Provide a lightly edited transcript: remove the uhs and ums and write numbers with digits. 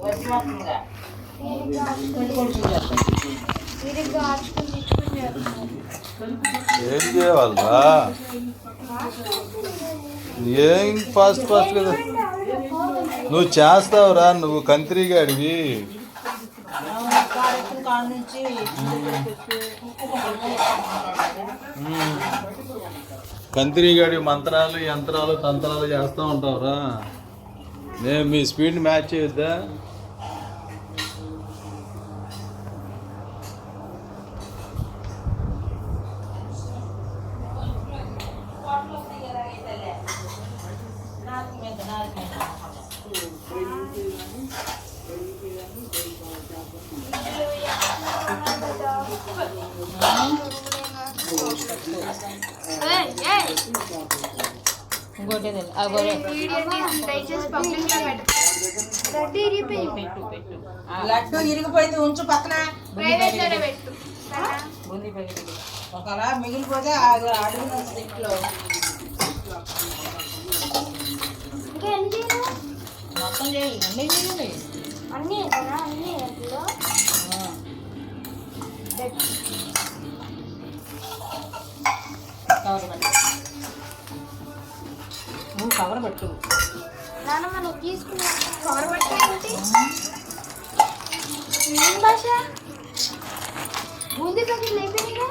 ఏం చేయాలరా? ఏం ఫాస్ట్ ఫాస్ట్ కదా నువ్వు చేస్తావురా, నువ్వు కంత్రిగాడివి. కంత్రిగాడి మంత్రాలు యంత్రాలు తంత్రాలు చేస్తూ ఉంటావురా. నేను మీ స్పీడ్ మ్యాచ్ చేయొద్దా? లడ్డు ఇరిగిపోయింది, ఉంచు పక్కన. ఒకలా మిగిలిపోతే అడుగున ఇంట్లో మొత్తం చేయాలి. అన్నీ చేయాలి, అన్నీ నువ్వు కవర్ పట్టు. మనం తీసుకున్నా కవర్ పట్టు. భాష బూందీ ప్యాకెట్లు అయిపోయినాయిగా.